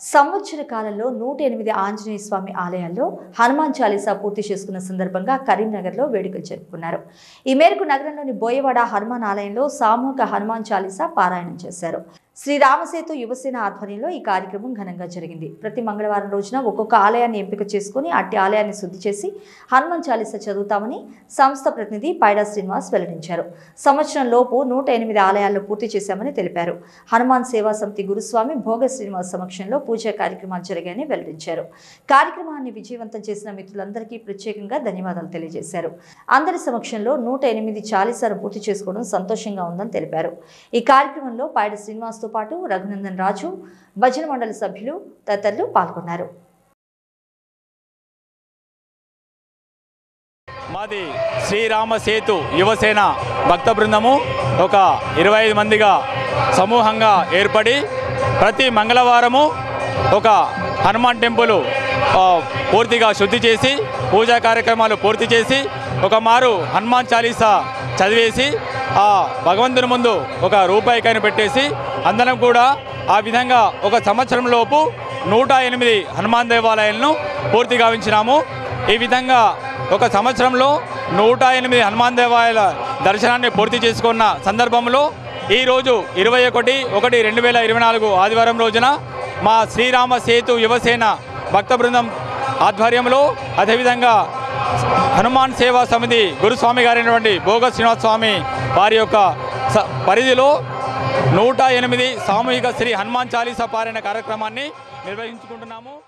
సంవత్సర కాలంలో 108 ఆంజనేయ స్వామి ఆలయాల్లో హనుమాన్ చాలీసా పూర్తి చేసుకున్న సందర్భంగా కరీంనగర్లో వేడుకలు జరుపుకున్నారు. ఈ మేరకు నగరంలోని బోయవాడ హనుమాన్ ఆలయంలో సామూహిక హనుమాన్ చాలీసా పారాయణం చేశారు. శ్రీ రామసేతు యువసేన ఆధ్వర్యంలో ఈ కార్యక్రమం ఘనంగా జరిగింది. ప్రతి మంగళవారం రోజున ఒక్కొక్క ఆలయాన్ని ఎంపిక చేసుకుని అట్టి ఆలయాన్ని శుద్ధి చేసి హనుమాన్ చాలీసా చదువుతామని సంస్థ ప్రతినిధి పైడా శ్రీనివాస్ వెల్లడించారు. సంవత్సరం లోపు 108 ఆలయాల్లో పూర్తి చేశామని తెలిపారు. హనుమాన్ సేవా సమితి గురుస్వామి భోగ శ్రీనివాస్ సమక్షంలో పూజా కార్యక్రమాలు జరిగాయని వెల్లడించారు. కార్యక్రమాన్ని విజయవంతం చేసిన మిత్రులందరికీ ప్రత్యేకంగా ధన్యవాదాలు తెలియజేశారు. అందరి సమక్షంలో 108 చాలీసాను పూర్తి చేసుకోవడం సంతోషంగా ఉందని తెలిపారు. ఈ కార్యక్రమంలో పైడా శ్రీనివాస్ పాటు రఘునందన్ రాజు, భజన మండలి సభ్యులు తదితరులు పాల్గొన్నారు. మాది శ్రీరామ సేతు యువసేన భక్త బృందము ఒక 25 మందిగా సమూహంగా ఏర్పడి ప్రతి మంగళవారము ఒక హనుమాన్ టెంపుల్ పూర్తిగా శుద్ధి చేసి పూజా కార్యక్రమాలు పూర్తి చేసి ఒక మారు హనుమాన్ చాలీసా చదివేసి ఆ భగవంతుని ముందు ఒక రూపాయికాయను పెట్టేసి అందరం కూడా ఆ విధంగా ఒక సంవత్సరం లోపు 108 హనుమాన్ దేవాలయాలను పూర్తి గావించినాము. ఈ విధంగా ఒక సంవత్సరంలో 108 హనుమాన్ దేవాలయాల దర్శనాన్ని పూర్తి చేసుకున్న సందర్భంలో ఈరోజు 21/1/2024 ఆదివారం రోజున మా శ్రీరామ సేతు యువసేన భక్త బృందం ఆధ్వర్యంలో అదేవిధంగా హనుమాన్ సేవా సమితి గురుస్వామి గారైనటువంటి భోగ శ్రీనివాస్ స్వామి వారి యొక్క పరిధిలో 108 సామూహిక శ్రీ హనుమాన్ చాలీసా పారాయణ కార్యక్రమాన్ని నిర్వహించుకుంటున్నాము.